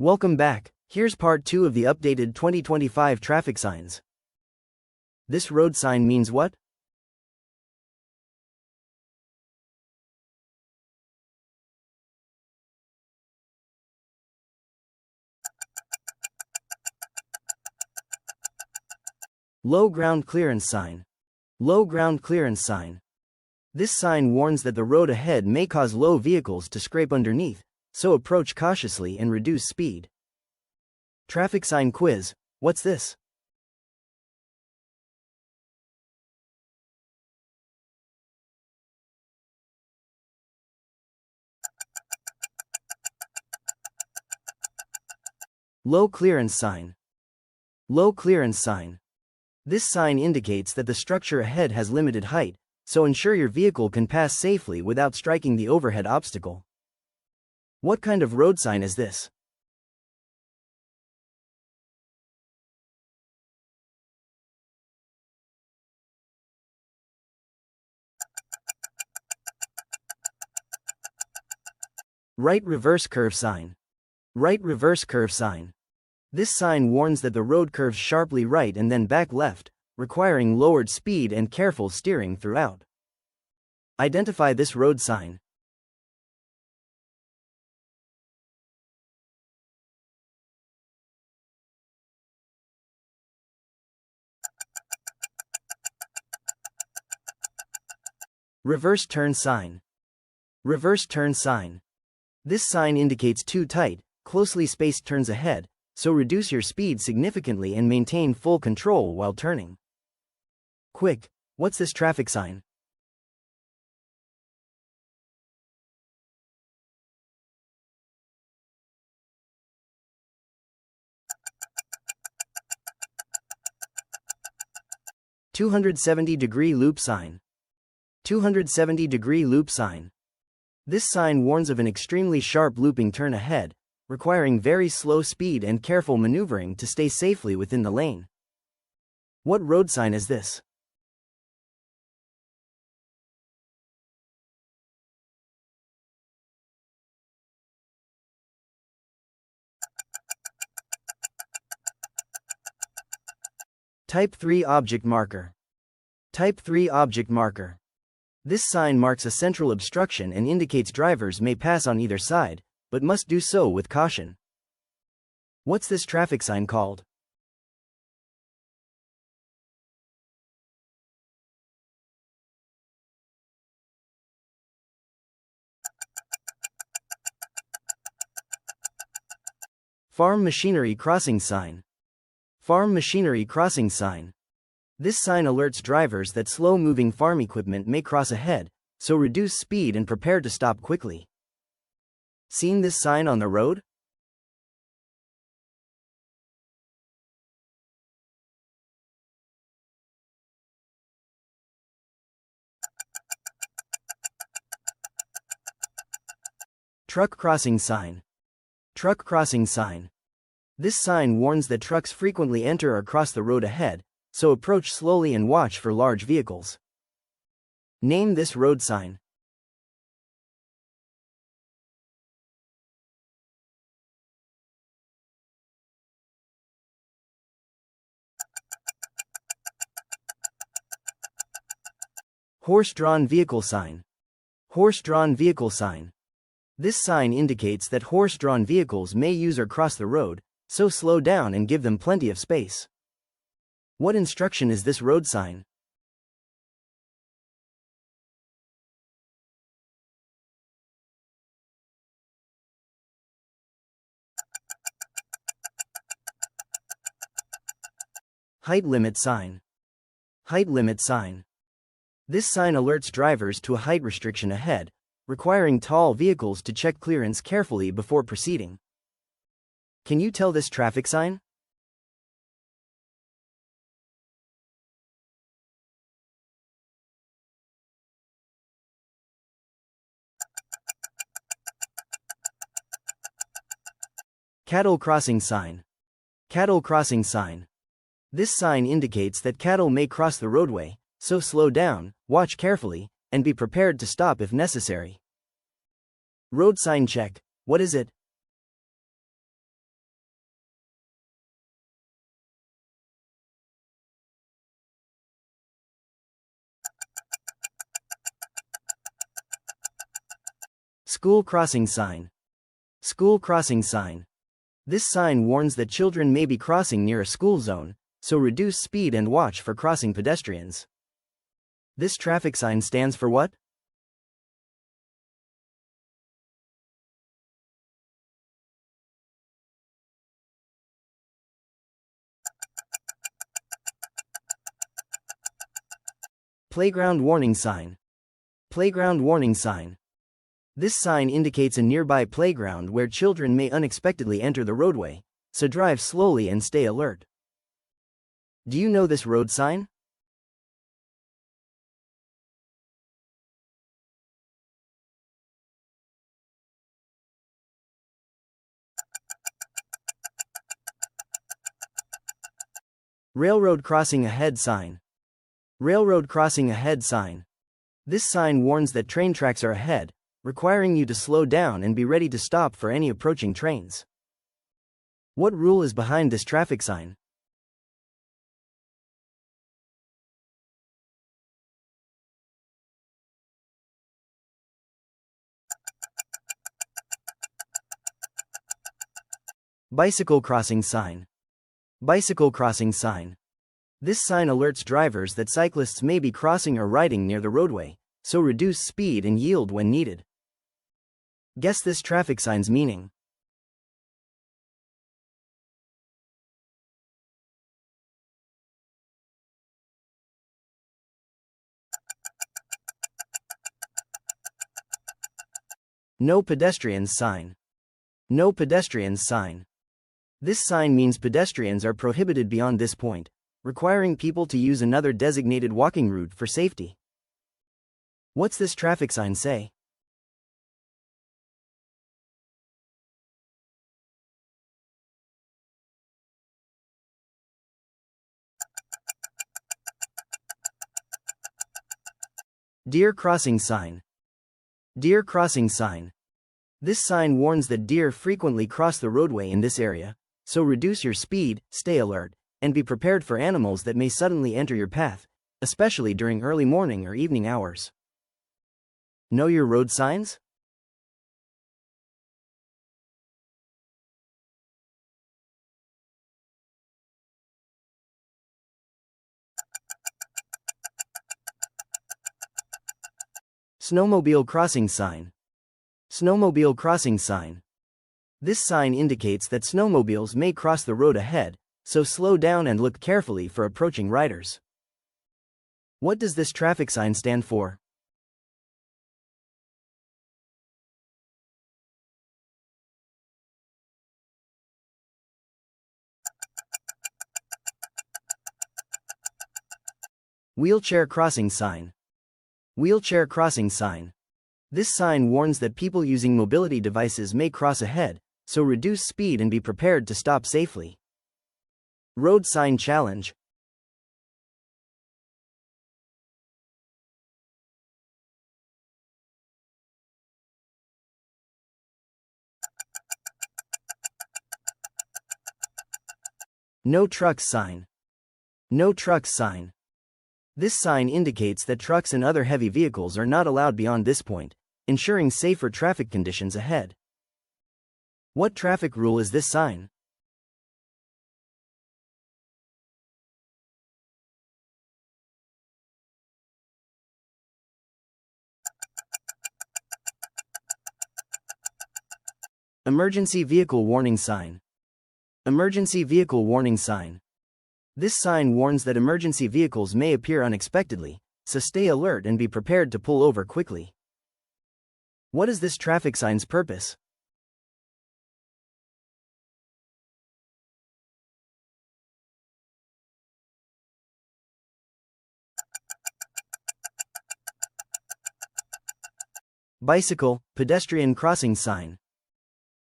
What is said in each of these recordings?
Welcome back. Here's part 2 of the updated 2025 traffic signs. This road sign means what? Low ground clearance sign. Low ground clearance sign. This sign warns that the road ahead may cause low vehicles to scrape underneath, so approach cautiously and reduce speed. Traffic sign quiz. What's this? Low clearance sign. Low clearance sign. This sign indicates that the structure ahead has limited height, so ensure your vehicle can pass safely without striking the overhead obstacle. What kind of road sign is this? Right reverse curve sign. Right reverse curve sign. This sign warns that the road curves sharply right and then back left, requiring lowered speed and careful steering throughout. Identify this road sign. Reverse turn sign. Reverse turn sign. This sign indicates two tight, closely spaced turns ahead, so reduce your speed significantly and maintain full control while turning. Quick, what's this traffic sign? "270-degree loop sign." 270-degree loop sign. This sign warns of an extremely sharp looping turn ahead, requiring very slow speed and careful maneuvering to stay safely within the lane. What road sign is this? Type 3 object marker. Type 3 object marker. This sign marks a central obstruction and indicates drivers may pass on either side, but must do so with caution. What's this traffic sign called? Farm machinery crossing sign. Farm machinery crossing sign. This sign alerts drivers that slow-moving farm equipment may cross ahead, so reduce speed and prepare to stop quickly. Seen this sign on the road? Truck crossing sign. Truck crossing sign. This sign warns that trucks frequently enter or cross the road ahead, so approach slowly and watch for large vehicles. Name this road sign. Horse-drawn vehicle sign. Horse-drawn vehicle sign. This sign indicates that horse-drawn vehicles may use or cross the road, so slow down and give them plenty of space. What instruction is this road sign? Height limit sign. Height limit sign. This sign alerts drivers to a height restriction ahead, requiring tall vehicles to check clearance carefully before proceeding. Can you tell this traffic sign? Cattle crossing sign. Cattle crossing sign. This sign indicates that cattle may cross the roadway, so slow down, watch carefully, and be prepared to stop if necessary. Road sign check. What is it? School crossing sign. School crossing sign. This sign warns that children may be crossing near a school zone, so reduce speed and watch for crossing pedestrians. This traffic sign stands for what? Playground warning sign. Playground warning sign. This sign indicates a nearby playground where children may unexpectedly enter the roadway, so drive slowly and stay alert. Do you know this road sign? Railroad crossing ahead sign. Railroad crossing ahead sign. This sign warns that train tracks are ahead, requiring you to slow down and be ready to stop for any approaching trains. What rule is behind this traffic sign? Bicycle crossing sign. Bicycle crossing sign. This sign alerts drivers that cyclists may be crossing or riding near the roadway, so reduce speed and yield when needed. Guess this traffic sign's meaning. No pedestrians sign. No pedestrians sign. This sign means pedestrians are prohibited beyond this point, requiring people to use another designated walking route for safety. What's this traffic sign say? Deer crossing sign. Deer crossing sign. This sign warns that deer frequently cross the roadway in this area, so reduce your speed, stay alert, and be prepared for animals that may suddenly enter your path, especially during early morning or evening hours. Know your road signs? Snowmobile crossing sign. Snowmobile crossing sign. This sign indicates that snowmobiles may cross the road ahead, so slow down and look carefully for approaching riders. What does this traffic sign stand for? Wheelchair crossing sign. Wheelchair crossing sign. This sign warns that people using mobility devices may cross ahead, so reduce speed and be prepared to stop safely. Road sign challenge. No trucks sign. No trucks sign. This sign indicates that trucks and other heavy vehicles are not allowed beyond this point, ensuring safer traffic conditions ahead. What traffic rule is this sign? Emergency vehicle warning sign. Emergency vehicle warning sign. This sign warns that emergency vehicles may appear unexpectedly, so stay alert and be prepared to pull over quickly. What is this traffic sign's purpose? Bicycle, pedestrian crossing sign.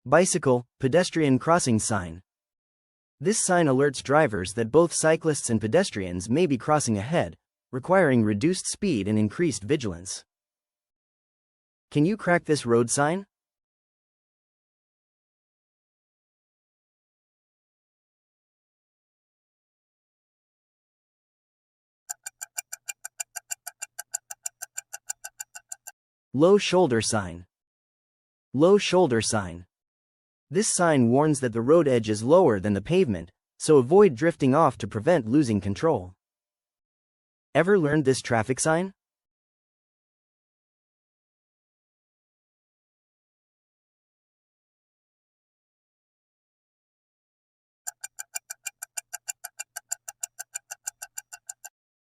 Bicycle, pedestrian crossing sign. This sign alerts drivers that both cyclists and pedestrians may be crossing ahead, requiring reduced speed and increased vigilance. Can you crack this road sign? Low shoulder sign. Low shoulder sign. This sign warns that the road edge is lower than the pavement, so avoid drifting off to prevent losing control. Ever learned this traffic sign?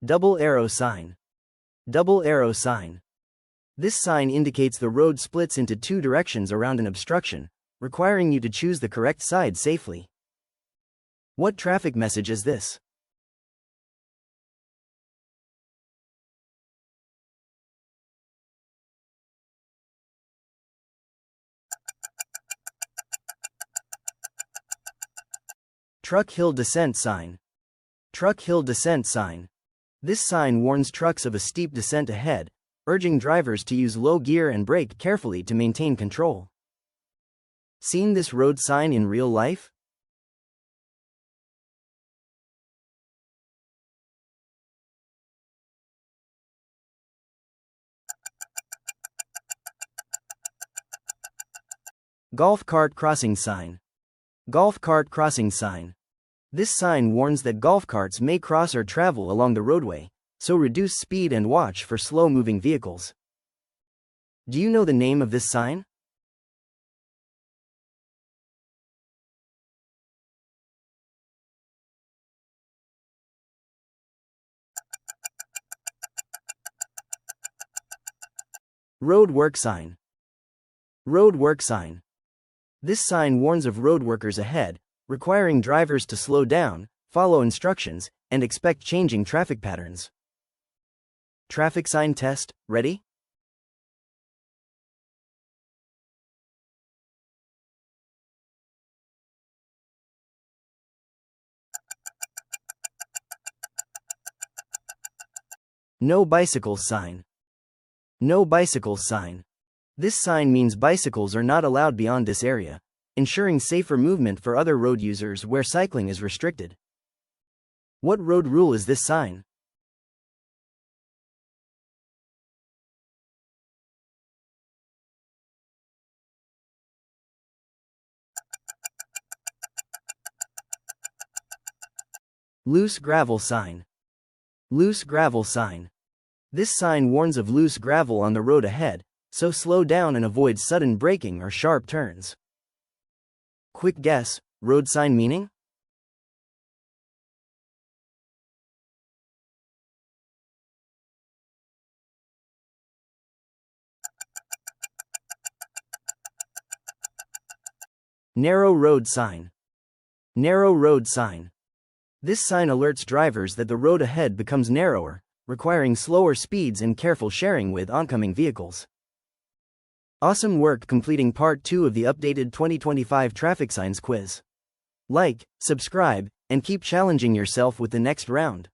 Double arrow sign. Double arrow sign. This sign indicates the road splits into two directions around an obstruction, requiring you to choose the correct side safely. What traffic message is this? Truck hill descent sign. Truck hill descent sign. This sign warns trucks of a steep descent ahead, urging drivers to use low gear and brake carefully to maintain control. Seen this road sign in real life? Golf cart crossing sign. Golf cart crossing sign. This sign warns that golf carts may cross or travel along the roadway, so reduce speed and watch for slow-moving vehicles. Do you know the name of this sign? Road work sign. Road work sign. This sign warns of road workers ahead, requiring drivers to slow down, follow instructions, and expect changing traffic patterns. Traffic sign test, ready? No bicycles sign. No bicycles sign. This sign means bicycles are not allowed beyond this area, ensuring safer movement for other road users where cycling is restricted. What road rule is this sign? Loose gravel sign. Loose gravel sign. This sign warns of loose gravel on the road ahead, so slow down and avoid sudden braking or sharp turns. Quick guess, road sign meaning? Narrow road sign. Narrow road sign. This sign alerts drivers that the road ahead becomes narrower, requiring slower speeds and careful sharing with oncoming vehicles. Awesome work completing part 2 of the updated 2025 traffic signs quiz. Like, subscribe, and keep challenging yourself with the next round.